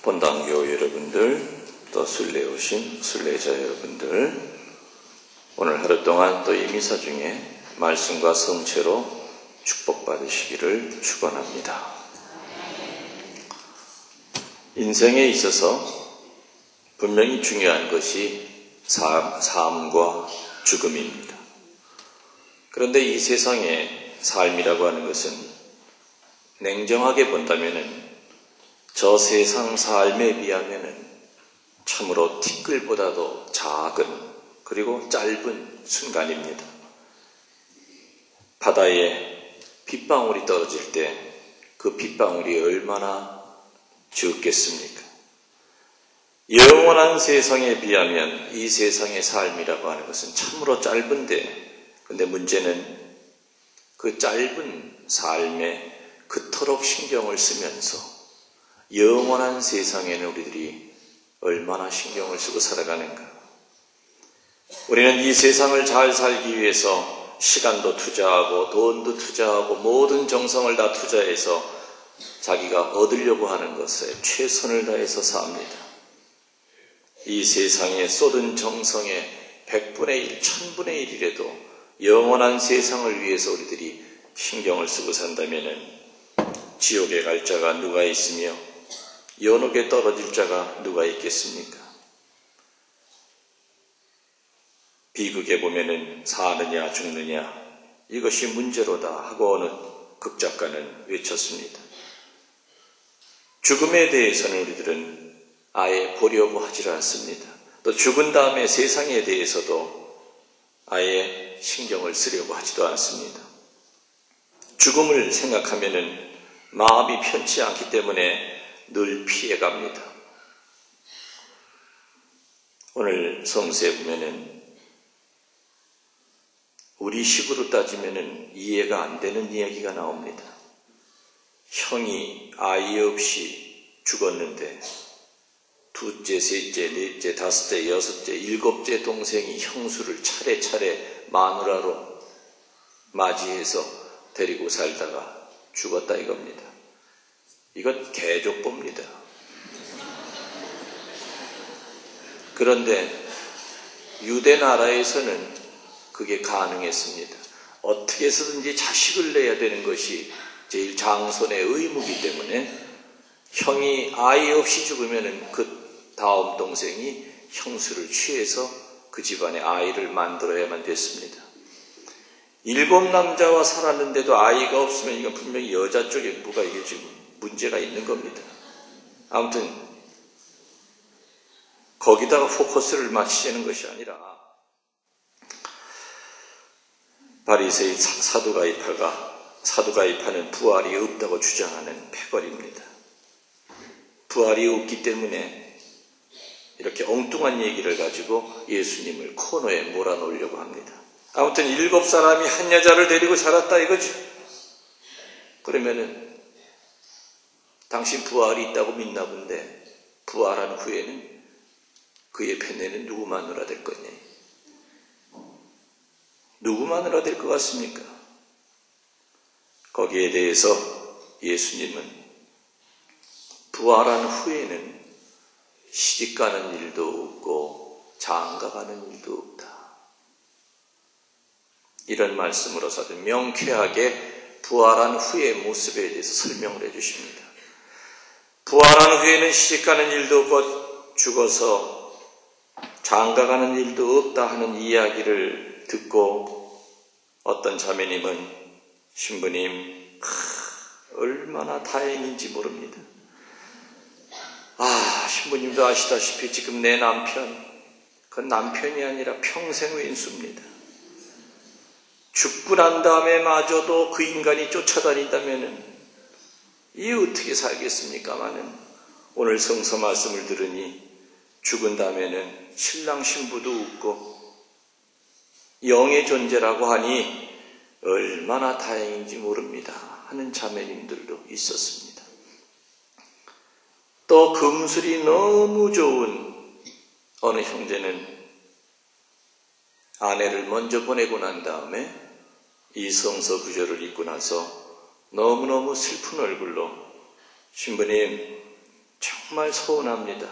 본당교우 여러분들, 또 순례 오신 순례자 여러분들, 오늘 하루 동안 또 이 미사 중에 말씀과 성체로 축복받으시기를 축원합니다. 인생에 있어서 분명히 중요한 것이 삶과 죽음입니다. 그런데 이 세상의 삶이라고 하는 것은 냉정하게 본다면은 저 세상 삶에 비하면은 참으로 티끌보다도 작은 그리고 짧은 순간입니다. 바다에 빗방울이 떨어질 때 그 빗방울이 얼마나 적겠습니까? 영원한 세상에 비하면 이 세상의 삶이라고 하는 것은 참으로 짧은데, 근데 문제는 그 짧은 삶에 그토록 신경을 쓰면서 영원한 세상에는 우리들이 얼마나 신경을 쓰고 살아가는가. 우리는 이 세상을 잘 살기 위해서 시간도 투자하고 돈도 투자하고 모든 정성을 다 투자해서 자기가 얻으려고 하는 것에 최선을 다해서 삽니다. 이 세상에 쏟은 정성의 100분의 1, 1000분의 1이라도 영원한 세상을 위해서 우리들이 신경을 쓰고 산다면은 지옥에 갈 자가 누가 있으며 연옥에 떨어질 자가 누가 있겠습니까? 비극에 보면은 사느냐 죽느냐 이것이 문제로다 하고 어느 극작가는 외쳤습니다. 죽음에 대해서는 우리들은 아예 보려고 하질 않습니다. 또 죽은 다음에 세상에 대해서도 아예 신경을 쓰려고 하지도 않습니다. 죽음을 생각하면은 마음이 편치 않기 때문에 늘 피해갑니다. 오늘 성서에 보면은 우리 식으로 따지면은 이해가 안 되는 이야기가 나옵니다. 형이 아이 없이 죽었는데 둘째, 셋째, 넷째, 다섯째, 여섯째, 일곱째 동생이 형수를 차례차례 마누라로 맞이해서 데리고 살다가 죽었다 이겁니다. 이건 개족보입니다. 그런데 유대 나라에서는 그게 가능했습니다. 어떻게 해서든지 자식을 내야 되는 것이 제일 장손의 의무이기 때문에 형이 아이 없이 죽으면 그 다음 동생이 형수를 취해서 그 집안에 아이를 만들어야만 됐습니다. 7 남자와 살았는데도 아이가 없으면 이건 분명히 여자 쪽에 뭐가 이게 지금 문제가 있는 겁니다. 아무튼 거기다가 포커스를 맞추자는 것이 아니라 바리새인 사두가이파는 부활이 없다고 주장하는 패거리입니다. 부활이 없기 때문에 이렇게 엉뚱한 얘기를 가지고 예수님을 코너에 몰아놓으려고 합니다. 아무튼 7사람이 한 여자를 데리고 살았다 이거죠. 그러면은 당신 부활이 있다고 믿나 본데 부활한 후에는 그의 편에는 누구 마누라 될 거냐? 누구 마누라 될 것 같습니까? 거기에 대해서 예수님은 부활한 후에는 시집가는 일도 없고 장가가는 일도 없다. 이런 말씀으로서 아주 명쾌하게 부활한 후의 모습에 대해서 설명을 해주십니다. 부활한 후에는 시집가는 일도 없고 죽어서 장가가는 일도 없다 하는 이야기를 듣고 어떤 자매님은 신부님 얼마나 다행인지 모릅니다. 신부님도 아시다시피 지금 내 남편, 그건 남편이 아니라 평생 왼수입니다. 죽고 난 다음에 마저도 그 인간이 쫓아다닌다면은 이 어떻게 살겠습니까마는 오늘 성서 말씀을 들으니 죽은 다음에는 신랑 신부도 없고 영의 존재라고 하니 얼마나 다행인지 모릅니다 하는 자매님들도 있었습니다. 또 금술이 너무 좋은 어느 형제는 아내를 먼저 보내고 난 다음에 이 성서 구절을 읽고 나서 너무너무 슬픈 얼굴로 신부님 정말 서운합니다.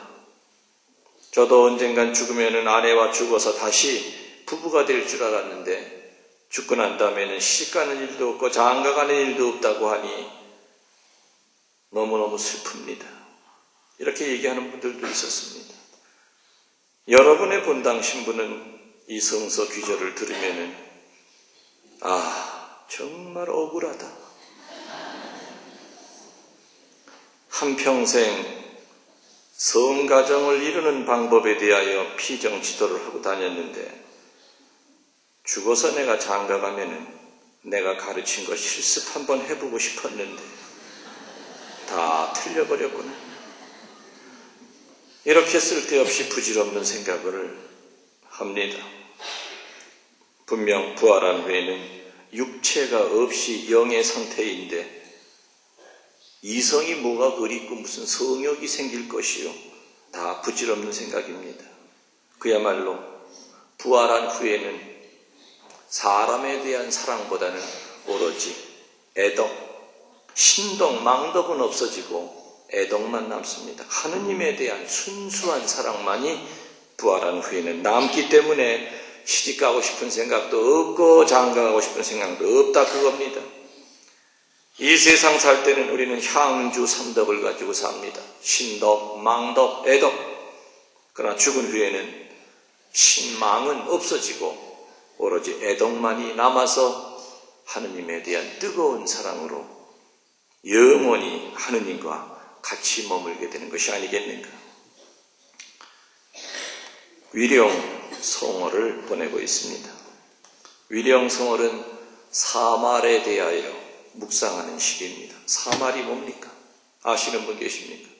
저도 언젠간 죽으면은 아내와 죽어서 다시 부부가 될 줄 알았는데 죽고 난 다음에는 시집가는 일도 없고 장가가는 일도 없다고 하니 너무너무 슬픕니다. 이렇게 얘기하는 분들도 있었습니다. 여러분의 본당 신부는 이 성서 귀절을 들으면은 정말 억울하다. 한평생 성가정을 이루는 방법에 대하여 피정지도를 하고 다녔는데 죽어서 내가 장가가면은 내가 가르친 거 실습 한번 해보고 싶었는데 다 틀려버렸구나. 이렇게 쓸데없이 부질없는 생각을 합니다. 분명 부활한 후에는 육체가 없이 영의 상태인데 이성이 뭐가 그립고 무슨 성욕이 생길 것이요. 다 부질없는 생각입니다. 그야말로 부활한 후에는 사람에 대한 사랑보다는 오로지 애덕, 신덕, 망덕은 없어지고 애덕만 남습니다. 하느님에 대한 순수한 사랑만이 부활한 후에는 남기 때문에 시집가고 싶은 생각도 없고 장가가고 싶은 생각도 없다 그겁니다. 이 세상 살 때는 우리는 향주 삼덕을 가지고 삽니다. 신덕, 망덕, 애덕. 그러나 죽은 후에는 신망은 없어지고 오로지 애덕만이 남아서 하느님에 대한 뜨거운 사랑으로 영원히 하느님과 같이 머물게 되는 것이 아니겠는가. 위령성월을 보내고 있습니다. 위령성월은 사말에 대하여 묵상하는 시기입니다. 사말이 뭡니까? 아시는 분 계십니까?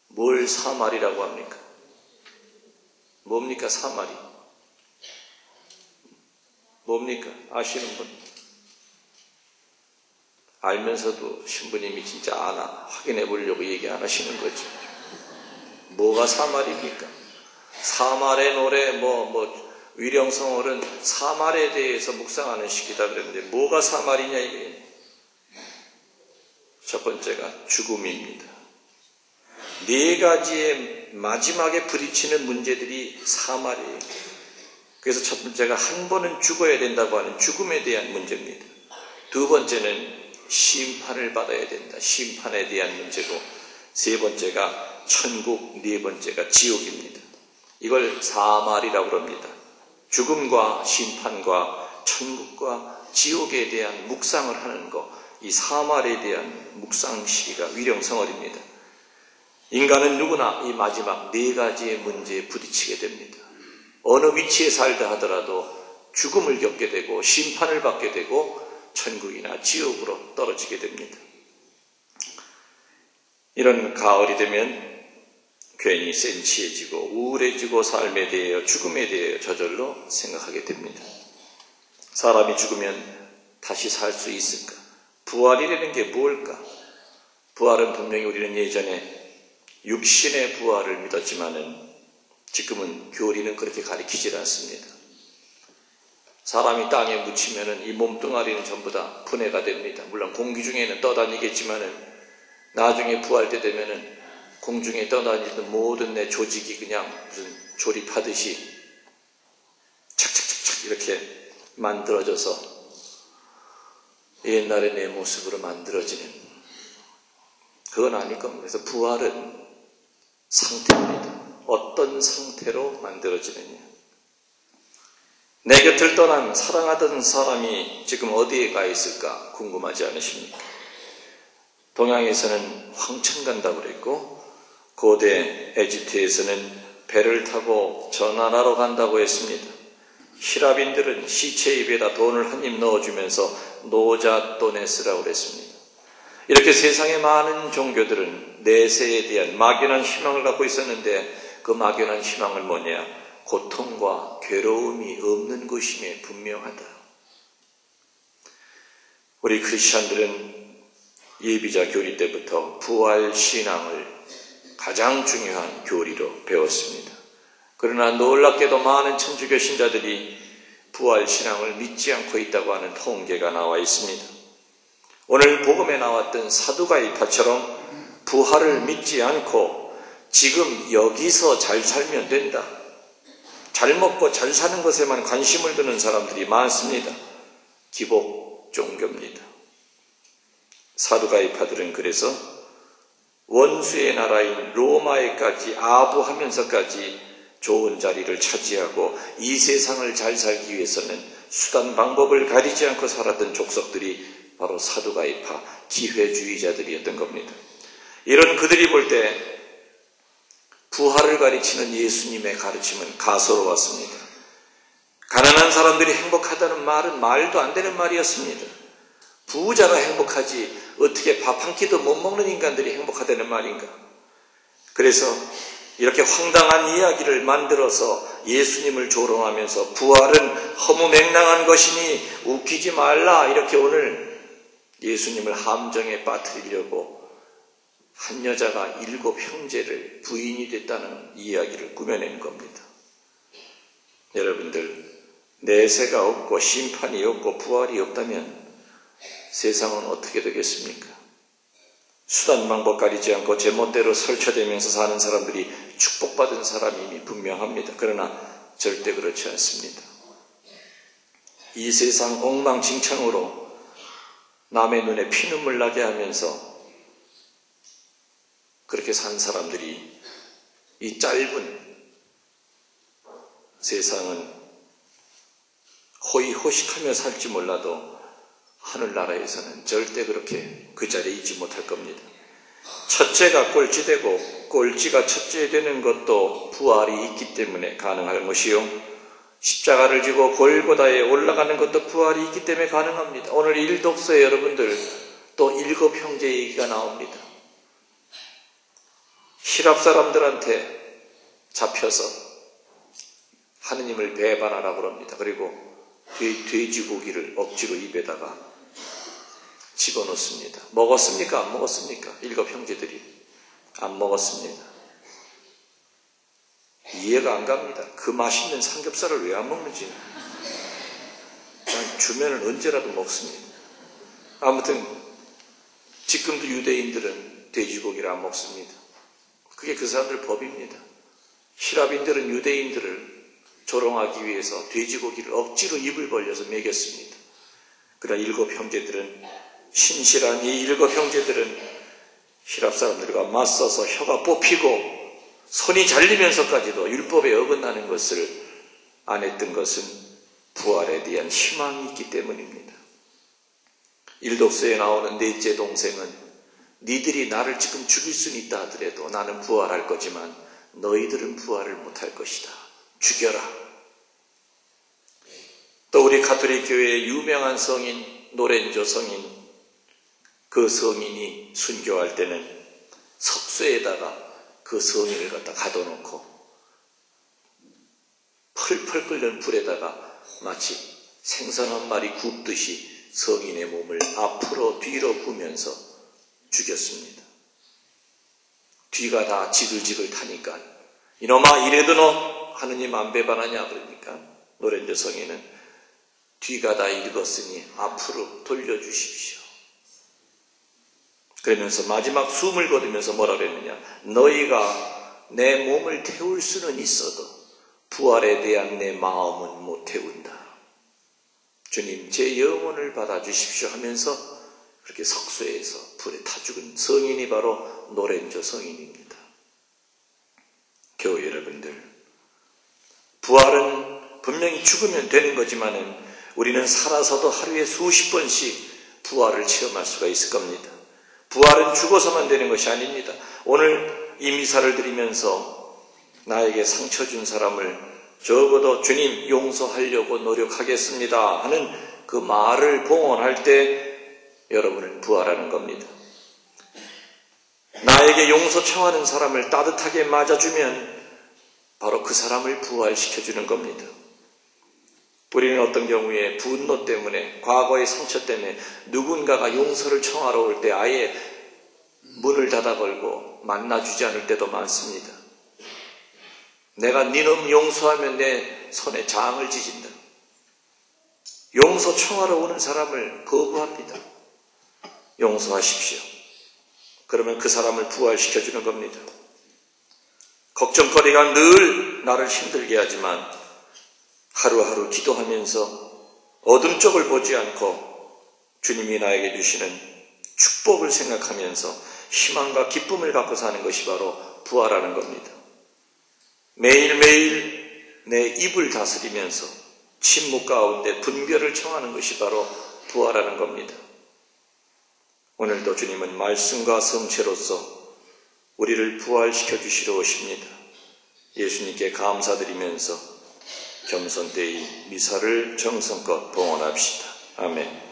뭘 사말이라고 합니까? 뭡니까 사말이? 뭡니까? 아시는 분? 알면서도 신부님이 진짜 아나 확인해 보려고 얘기 안 하시는 거죠. 뭐가 사말입니까? 사말의 노래 위령성월은 사말에 대해서 묵상하는 시기다 그랬는데 뭐가 사말이냐 이게. 첫 번째가 죽음입니다. 네 가지의 마지막에 부딪히는 문제들이 사말이에요. 그래서 첫 번째가 한 번은 죽어야 된다고 하는 죽음에 대한 문제입니다. 두 번째는 심판을 받아야 된다. 심판에 대한 문제고 세 번째가 천국, 네 번째가 지옥입니다. 이걸 사말이라고 합니다. 죽음과 심판과 천국과 지옥에 대한 묵상을 하는 것, 이 사말에 대한 묵상 시기가 위령성월입니다. 인간은 누구나 이 마지막 네 가지의 문제에 부딪히게 됩니다. 어느 위치에 살다 하더라도 죽음을 겪게 되고 심판을 받게 되고 천국이나 지옥으로 떨어지게 됩니다. 이런 가을이 되면 괜히 센치해지고 우울해지고 삶에 대하여 죽음에 대하여 저절로 생각하게 됩니다. 사람이 죽으면 다시 살 수 있을까? 부활이라는 게 뭘까? 부활은 분명히 우리는 예전에 육신의 부활을 믿었지만은 지금은 교리는 그렇게 가리키질 않습니다. 사람이 땅에 묻히면은 이 몸뚱아리는 전부 다 분해가 됩니다. 물론 공기 중에는 떠다니겠지만은 나중에 부활 때 되면은 공중에 떠다니던 모든 내 조직이 그냥 무슨 조립하듯이 착착착착 이렇게 만들어져서 옛날의 내 모습으로 만들어지는 그건 아닐 겁니다. 그래서 부활은 상태입니다. 어떤 상태로 만들어지느냐. 내 곁을 떠난 사랑하던 사람이 지금 어디에 가 있을까 궁금하지 않으십니까? 동양에서는 황천 간다고 그랬고 고대 에집트에서는 배를 타고 저 나라로 간다고 했습니다. 히랍인들은 시체 입에다 돈을 한 입 넣어주면서 노자또네스라고 그랬습니다. 이렇게 세상의 많은 종교들은 내세에 대한 막연한 희망을 갖고 있었는데 그 막연한 희망은 뭐냐? 고통과 괴로움이 없는 것임에 분명하다. 우리 크리스찬들은 예비자 교리 때부터 부활 신앙을 가장 중요한 교리로 배웠습니다. 그러나 놀랍게도 많은 천주교 신자들이 부활 신앙을 믿지 않고 있다고 하는 통계가 나와 있습니다. 오늘 복음에 나왔던 사두가이파처럼 부활을 믿지 않고 지금 여기서 잘 살면 된다. 잘 먹고 잘 사는 것에만 관심을 두는 사람들이 많습니다. 기복 종교입니다. 사두가이파들은 그래서 원수의 나라인 로마에까지 아부하면서까지 좋은 자리를 차지하고 이 세상을 잘 살기 위해서는 수단 방법을 가리지 않고 살았던 족속들이 바로 사두가이파 기회주의자들이었던 겁니다. 이런 그들이 볼 때 부활을 가르치는 예수님의 가르침은 가소로웠습니다. 가난한 사람들이 행복하다는 말은 말도 안 되는 말이었습니다. 부자가 행복하지 어떻게 밥 한 끼도 못 먹는 인간들이 행복하다는 말인가. 그래서 이렇게 황당한 이야기를 만들어서 예수님을 조롱하면서 부활은 허무맹랑한 것이니 웃기지 말라, 이렇게 오늘 예수님을 함정에 빠뜨리려고 한 여자가 7 형제를 부인이 됐다는 이야기를 꾸며낸 겁니다. 여러분들, 내세가 없고 심판이 없고 부활이 없다면 세상은 어떻게 되겠습니까? 수단 방법 가리지 않고 제멋대로 설쳐대면서 사는 사람들이 축복받은 사람임이 분명합니다. 그러나 절대 그렇지 않습니다. 이 세상 엉망진창으로 남의 눈에 피눈물 나게 하면서 그렇게 산 사람들이 이 짧은 세상은 호의호식하며 살지 몰라도 하늘나라에서는 절대 그렇게 그 자리에 있지 못할 겁니다. 첫째가 꼴찌되고 꼴찌가 첫째 되는 것도 부활이 있기 때문에 가능할 것이요, 십자가를 지고 골고다에 올라가는 것도 부활이 있기 때문에 가능합니다. 오늘 일독서에 여러분들 또 7 형제 얘기가 나옵니다. 히랍 사람들한테 잡혀서 하느님을 배반하라고 합니다. 그리고 돼지고기를 억지로 입에다가 집어넣습니다. 먹었습니까? 안 먹었습니까? 7 형제들이 안 먹었습니다. 이해가 안 갑니다. 그 맛있는 삼겹살을 왜 안 먹는지. 그냥 주면은 언제라도 먹습니다. 아무튼 지금도 유대인들은 돼지고기를 안 먹습니다. 그게 그 사람들 법입니다. 히랍인들은 유대인들을 조롱하기 위해서 돼지고기를 억지로 입을 벌려서 먹였습니다. 그러나 7 형제들은, 신실한 이 7 형제들은 히랍 사람들과 맞서서 혀가 뽑히고 손이 잘리면서까지도 율법에 어긋나는 것을 안 했던 것은 부활에 대한 희망이 있기 때문입니다. 일독서에 나오는 넷째 동생은 니들이 나를 지금 죽일 수는 있다 하더라도 나는 부활할 거지만 너희들은 부활을 못할 것이다. 죽여라. 또 우리 가톨릭 교회의 유명한 성인 노렌조 성인, 그 성인이 순교할 때는 석쇠에다가 그 성인을 갖다 가둬놓고 펄펄 끓는 불에다가 마치 생선 한 마리 굽듯이 성인의 몸을 앞으로 뒤로 부면서 죽였습니다. 뒤가 다 지글지글 타니까 이놈아 이래도 너 하느님 안 배반하냐 그러니까 노렌조 성인은 뒤가 다 익었으니 앞으로 돌려주십시오. 그러면서 마지막 숨을 거두면서 뭐라 그랬느냐, 너희가 내 몸을 태울 수는 있어도 부활에 대한 내 마음은 못 태운다. 주님 제 영혼을 받아주십시오 하면서 그렇게 석쇠에서 불에 타 죽은 성인이 바로 노렌조 성인입니다. 교회 여러분들, 부활은 분명히 죽으면 되는 거지만은 우리는 살아서도 하루에 수십 번씩 부활을 체험할 수가 있을 겁니다. 부활은 죽어서만 되는 것이 아닙니다. 오늘 이 미사를 드리면서 나에게 상처 준 사람을 적어도 주님 용서하려고 노력하겠습니다 하는 그 말을 봉헌할 때 여러분은 부활하는 겁니다. 나에게 용서 청하는 사람을 따뜻하게 맞아주면 바로 그 사람을 부활시켜주는 겁니다. 우리는 어떤 경우에 분노 때문에, 과거의 상처 때문에 누군가가 용서를 청하러 올 때 아예 문을 닫아 걸고 만나주지 않을 때도 많습니다. 내가 니놈 용서하면 내 손에 장을 지진다. 용서 청하러 오는 사람을 거부합니다. 용서하십시오. 그러면 그 사람을 부활시켜주는 겁니다. 걱정거리가 늘 나를 힘들게 하지만 하루하루 기도하면서 어둠 쪽을 보지 않고 주님이 나에게 주시는 축복을 생각하면서 희망과 기쁨을 갖고 사는 것이 바로 부활하는 겁니다. 매일매일 내 입을 다스리면서 침묵 가운데 분별을 청하는 것이 바로 부활하는 겁니다. 오늘도 주님은 말씀과 성체로서 우리를 부활시켜 주시러 오십니다. 예수님께 감사드리면서 겸손되이 미사를 정성껏 봉헌합시다. 아멘.